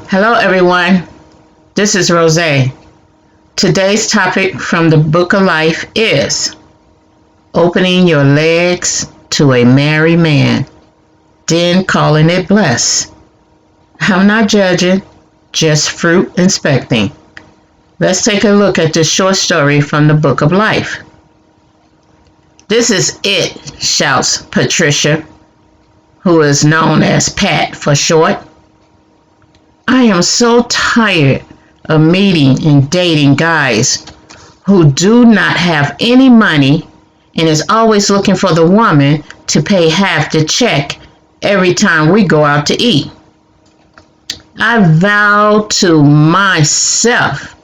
Hello, everyone. This is Rose. Today's topic from the Book of Life is opening your legs to a married man, then calling it blessed. I'm not judging, just fruit inspecting. Let's take a look at this short story from the Book of Life. This is it, shouts Patricia, who is known as Pat for short. I am so tired of meeting and dating guys who do not have any money and is always looking for the woman to pay half the check every time we go out to eat. I vow to myself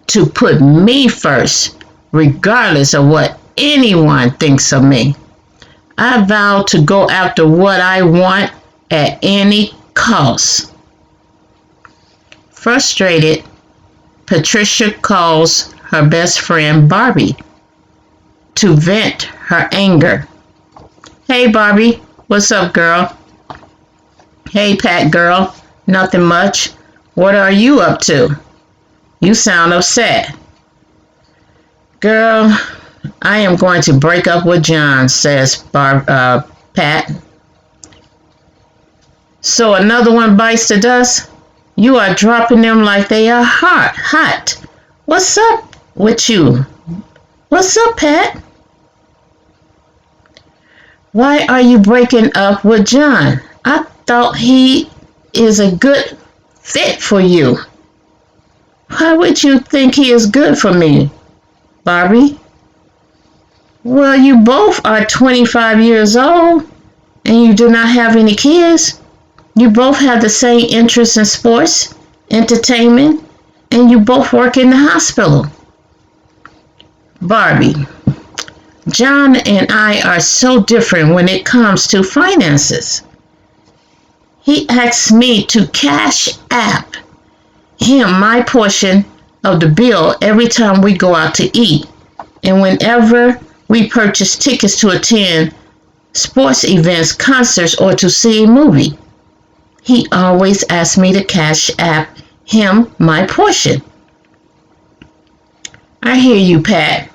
to put me first, regardless of what anyone thinks of me. I vow to go after what I want at any cost. Frustrated, Patricia calls her best friend Barbie to vent her anger. Hey Barbie, what's up girl? Hey Pat girl, nothing much. What are you up to? You sound upset. Girl, I am going to break up with John, says Pat. So another one bites the dust? You are dropping them like they are hot. What's up with you? What's up, Pat? Why are you breaking up with John? I thought he is a good fit for you. Why would you think he is good for me, Barbie? Well, you both are 25 years old and you do not have any kids. You both have the same interests in sports, entertainment, and you both work in the hospital. Barbie, John and I are so different when it comes to finances. He asks me to cash app him my portion of the bill every time we go out to eat and whenever we purchase tickets to attend sports events, concerts, or to see a movie. He always asks me to cash app him my portion. I hear you, Pat,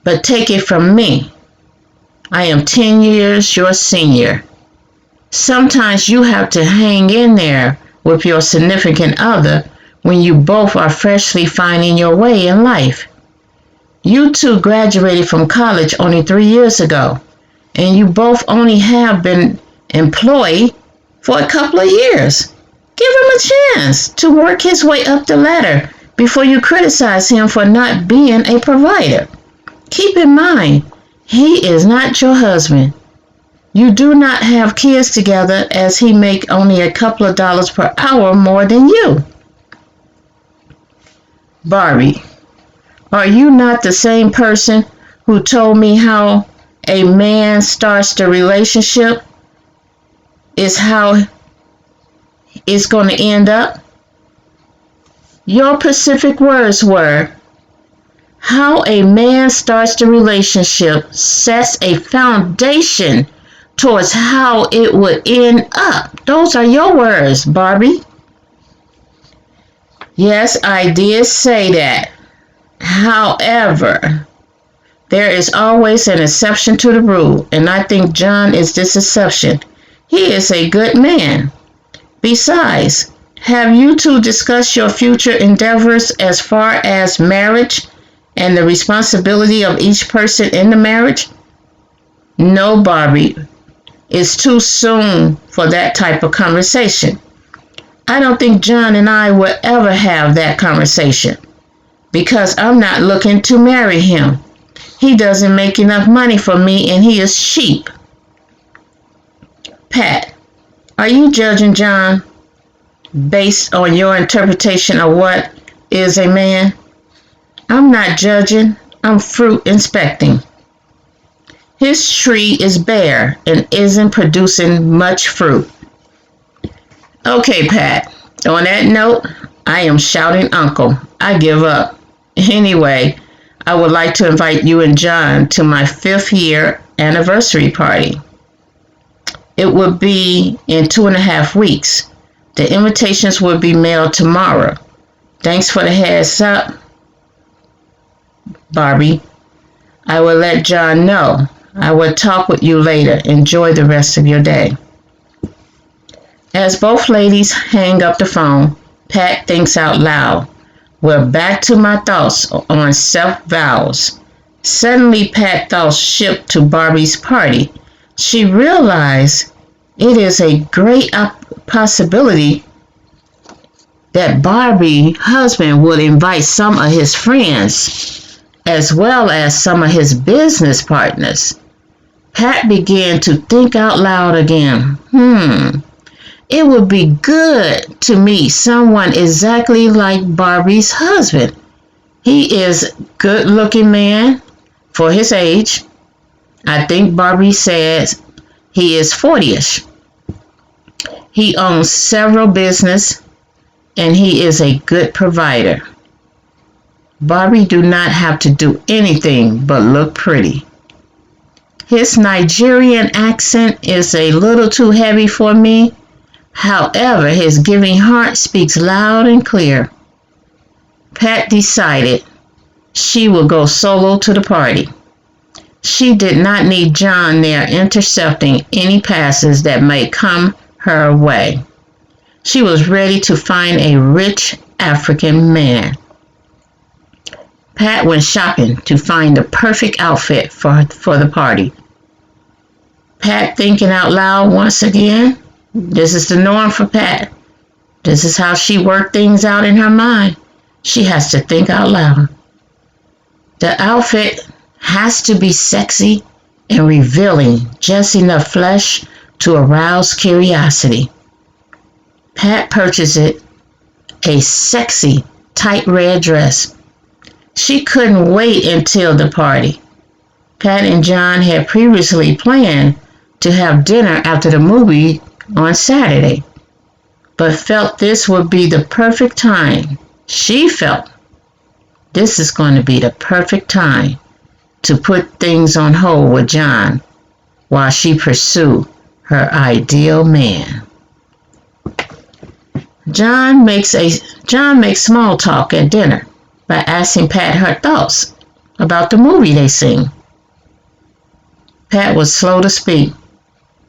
but take it from me. I am 10 years your senior. Sometimes you have to hang in there with your significant other when you both are freshly finding your way in life. You two graduated from college only 3 years ago, and you both only have been employed for a couple of years. Give him a chance to work his way up the ladder before you criticize him for not being a provider. Keep in mind, he is not your husband. You do not have kids together as he make only a couple of dollars per hour more than you. Barbie, are you not the same person who told me how a man starts the relationship is how it's going to end up? Your specific words were, how a man starts the relationship sets a foundation towards how it would end up. Those are your words, Barbie. Yes, I did say that. However, there is always an exception to the rule, and I think John is this exception. He is a good man. Besides, have you two discussed your future endeavors as far as marriage and the responsibility of each person in the marriage? No, Barbie. It's too soon for that type of conversation. I don't think John and I will ever have that conversation because I'm not looking to marry him. He doesn't make enough money for me and he is cheap. Pat, are you judging John based on your interpretation of what is a man? I'm not judging, I'm fruit inspecting. His tree is bare and isn't producing much fruit. Okay, Pat, on that note, I am shouting uncle. I give up. Anyway, I would like to invite you and John to my 5th year anniversary party. It will be in 2.5 weeks. The invitations will be mailed tomorrow. Thanks for the heads up, Barbie. I will let John know. I will talk with you later. Enjoy the rest of your day. As both ladies hang up the phone, Pat thinks out loud. We're back to my thoughts on self-vows. Suddenly, Pat's thoughts shift to Barbie's party. She realized it is a great possibility that Barbie's husband would invite some of his friends as well as some of his business partners. Pat began to think out loud again. It would be good to meet someone exactly like Barbie's husband. He is a good-looking man for his age. I think Barbie says he is 40ish. He owns several businesses and he is a good provider. Barbie do not have to do anything but look pretty. His Nigerian accent is a little too heavy for me. However, his giving heart speaks loud and clear. Pat decided she would go solo to the party. She did not need John there intercepting any passes that might come her way. She was ready to find a rich African man. Pat went shopping to find the perfect outfit for the party. Pat thinking out loud once again. This is the norm for Pat. This is how she worked things out in her mind. She has to think out loud. The outfit has to be sexy and revealing, just enough flesh to arouse curiosity. Pat purchased a sexy, tight red dress. She couldn't wait until the party. Pat and John had previously planned to have dinner after the movie on Saturday, but felt this would be the perfect time. She felt this is going to be the perfect time to put things on hold with John while she pursued her ideal man. John makes small talk at dinner by asking Pat her thoughts about the movie they seen. Pat was slow to speak.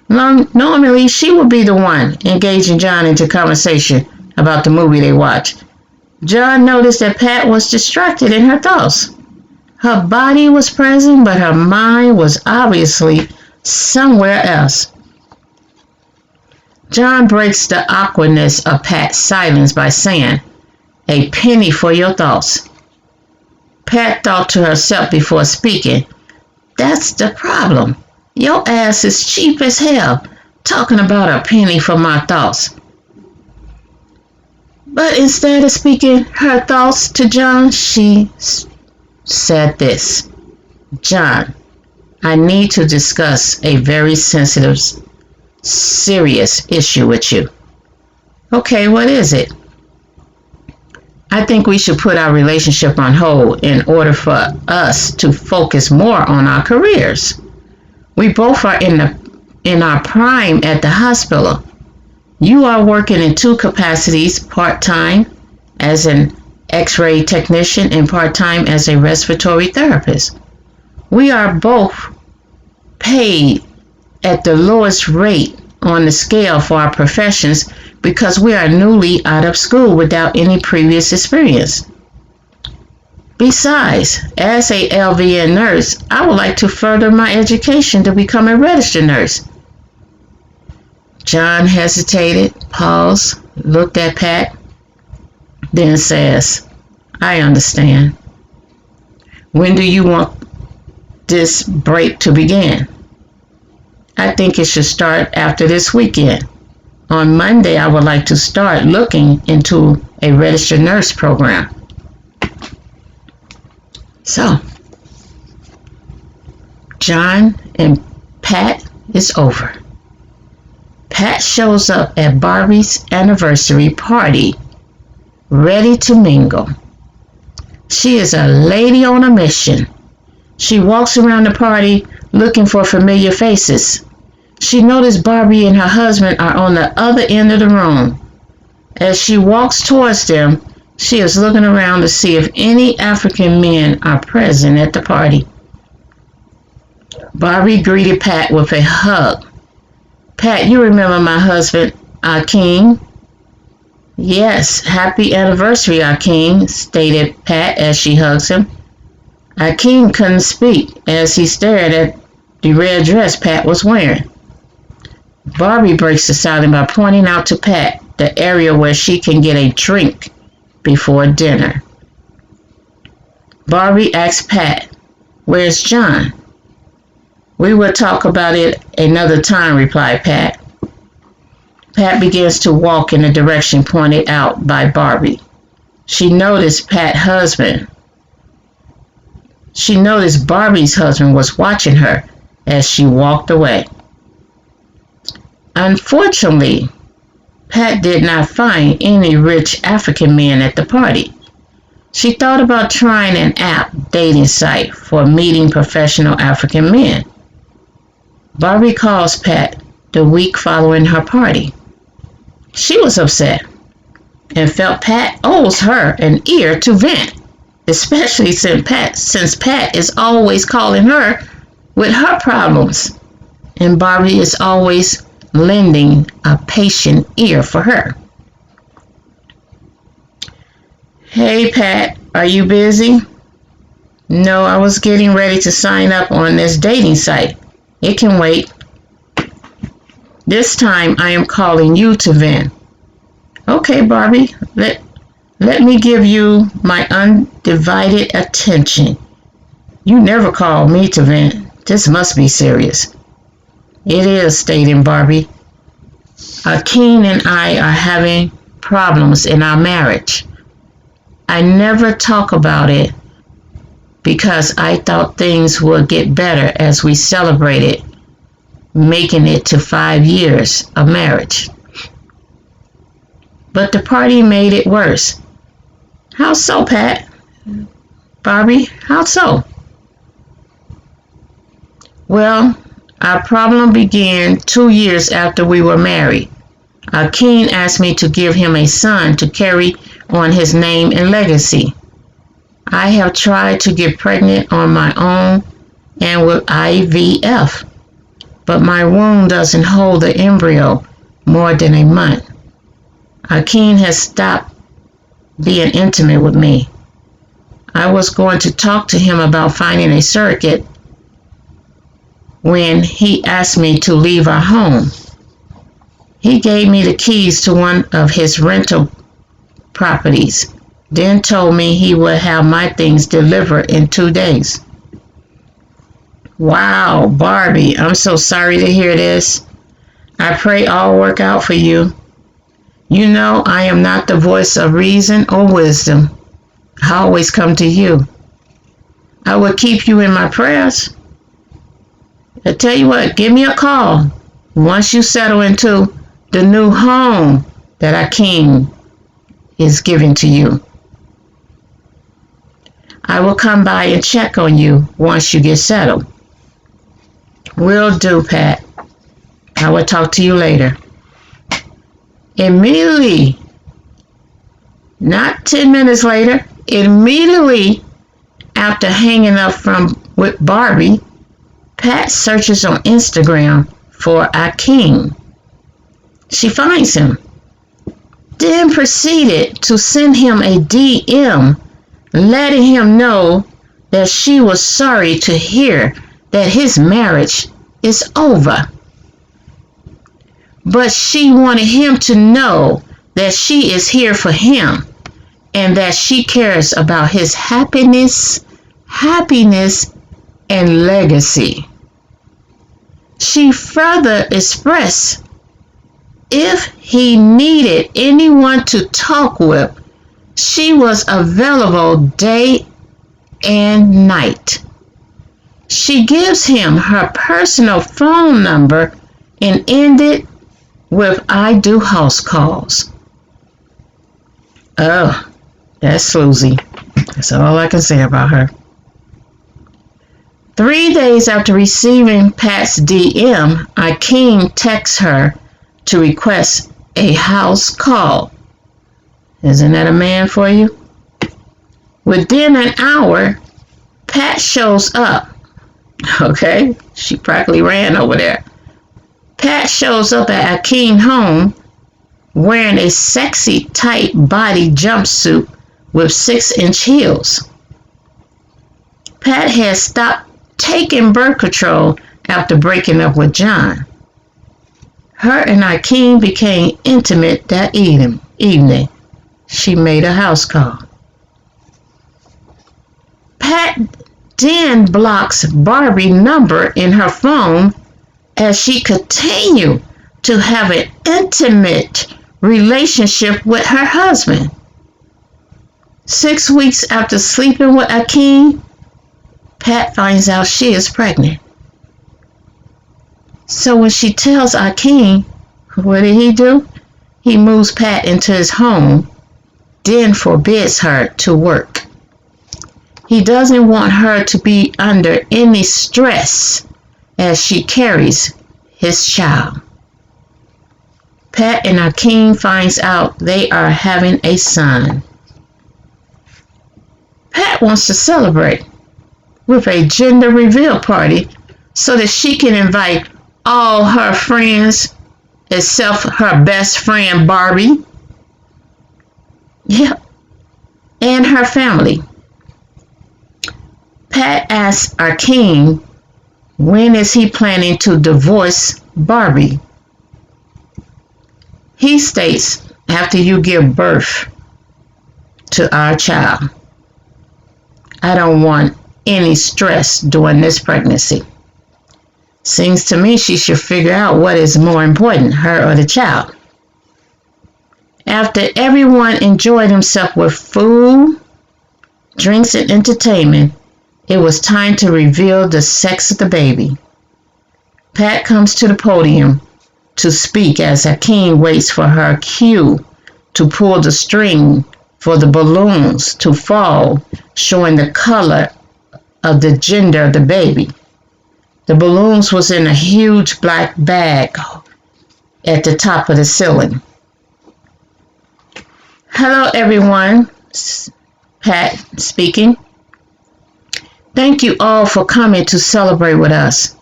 Normally, she would be the one engaging John into conversation about the movie they watched. John noticed that Pat was distracted in her thoughts. Her body was present, but her mind was obviously somewhere else. John breaks the awkwardness of Pat's silence by saying, "A penny for your thoughts." Pat thought to herself before speaking, "That's the problem. Your ass is cheap as hell, talking about a penny for my thoughts." But instead of speaking her thoughts to John, she said this, "John, I need to discuss a very sensitive, serious issue with you." "Okay, what is it?" "I think we should put our relationship on hold in order for us to focus more on our careers. We both are in our prime at the hospital. You are working in two capacities, part-time as an X-ray technician and part-time as a respiratory therapist. We are both paid at the lowest rate on the scale for our professions because we are newly out of school without any previous experience. Besides, as a LVN nurse, I would like to further my education to become a registered nurse." John hesitated, paused, looked at Pat, then says, "I understand. When do you want this break to begin?" "I think it should start after this weekend. On Monday, I would like to start looking into a registered nurse program." So, John and Pat is over. Pat shows up at Barbie's anniversary party, ready to mingle. She is a lady on a mission. She walks around the party looking for familiar faces. She noticed Barbie and her husband are on the other end of the room. As she walks towards them, she is looking around to see if any African men are present at the party. Barbie greeted Pat with a hug. Pat, you remember my husband, Hakeem? Yes, happy anniversary, Hakeem, stated Pat as she hugs him. Hakeem couldn't speak as he stared at the red dress Pat was wearing. Barbie breaks the silence by pointing out to Pat the area where she can get a drink before dinner. Barbie asks Pat, "Where's John?" "We will talk about it another time," replied Pat. Pat begins to walk in the direction pointed out by Barbie. She noticed Barbie's husband was watching her as she walked away. Unfortunately, Pat did not find any rich African men at the party. She thought about trying an app dating site for meeting professional African men. Barbie calls Pat the week following her party. She was upset and felt Pat owes her an ear to vent, especially since Pat is always calling her with her problems, and Barbie is always lending a patient ear for her. "Hey Pat, are you busy?" "No, I was getting ready to sign up on this dating site. It can wait." "This time I am calling you to vent." "Okay, Barbie, let me give you my undivided attention. You never called me to vent. This must be serious." "It is," stated Barbie. "Hakeem and I are having problems in our marriage. I never talk about it because I thought things would get better as we celebrated making it to 5 years of marriage. But the party made it worse." "How so, Pat?" "Barbie, how so?" "Well, our problem began 2 years after we were married. Hakeem asked me to give him a son to carry on his name and legacy. I have tried to get pregnant on my own and with IVF, but my womb doesn't hold the embryo more than a month. Hakeem has stopped being intimate with me. I was going to talk to him about finding a surrogate when he asked me to leave our home. He gave me the keys to one of his rental properties, then told me he would have my things delivered in 2 days." "Wow, Barbie, I'm so sorry to hear this. I pray all work out for you. You know I am not the voice of reason or wisdom. I always come to you. I will keep you in my prayers. I tell you what, give me a call once you settle into the new home that Hakeem is giving to you. I will come by and check on you once you get settled." "Will do, Pat. I will talk to you later." Immediately, not 10 minutes later, immediately after hanging up with Barbie, Pat searches on Instagram for Hakeem. She finds him, then proceeded to send him a DM, letting him know that she was sorry to hear that his marriage is over. But she wanted him to know that she is here for him and that she cares about his happiness, and legacy. She further expressed if he needed anyone to talk with, she was available day and night. She gives him her personal phone number and ended with "I do house calls." Oh, that's Susie. That's all I can say about her. 3 days after receiving Pat's DM, Hakeem texts her to request a house call Isn't that a man for you? Within an hour, Pat shows up. Okay, she practically ran over there. Pat shows up at Hakeem's home wearing a sexy tight body jumpsuit with 6-inch heels. Pat had stopped taking birth control after breaking up with John. Her and Hakeem became intimate that evening. She made a house call. Pat then blocks Barbie's number in her phone as she continued to have an intimate relationship with her husband. 6 weeks after sleeping with Hakeem, Pat finds out she is pregnant. So when she tells Hakeem, what did he do? He moves Pat into his home, then forbids her to work. He doesn't want her to be under any stress as she carries his child. Pat and Hakeem finds out they are having a son. Pat wants to celebrate with a gender reveal party so that she can invite all her friends except her best friend Barbie. Yep, and her family. Pat asks Hakeem when is he planning to divorce Barbie. He states, after you give birth to our child. I don't want any stress during this pregnancy. Seems to me she should figure out what is more important, her or the child. After everyone enjoyed himself with food, drinks, and entertainment, it was time to reveal the sex of the baby. Pat comes to the podium to speak as Hakeem waits for her cue to pull the string for the balloons to fall, showing the color of the gender of the baby. The balloons was in a huge black bag at the top of the ceiling. Hello everyone, Pat speaking. Thank you all for coming to celebrate with us.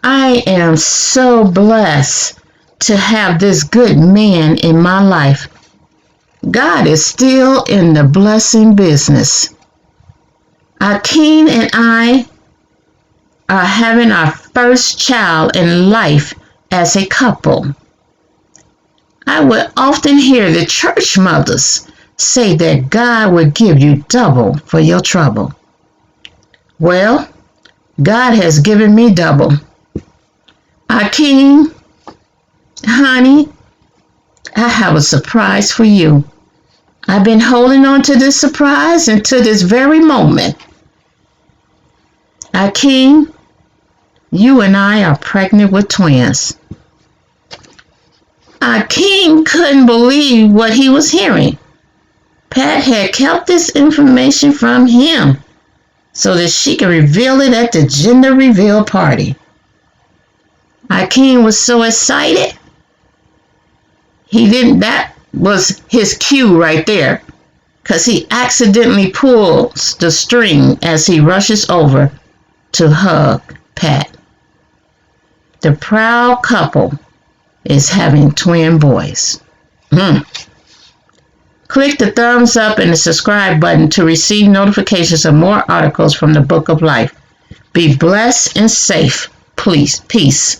I am so blessed to have this good man in my life. God is still in the blessing business. Hakeem and I are having our first child in life as a couple. I would often hear the church mothers say that God will give you double for your trouble. Well, God has given me double. Hakeem, honey, I have a surprise for you. I've been holding on to this surprise until this very moment. Hakeem, you and I are pregnant with twins. Hakeem couldn't believe what he was hearing. Pat had kept this information from him so that she could reveal it at the gender reveal party. Hakeem was so excited. That was his cue right there, because he accidentally pulls the string as he rushes over to hug Pat. The proud couple is having twin boys. Click the thumbs up and the subscribe button to receive notifications of more articles from the Book of Life. Be blessed and safe. Please, peace.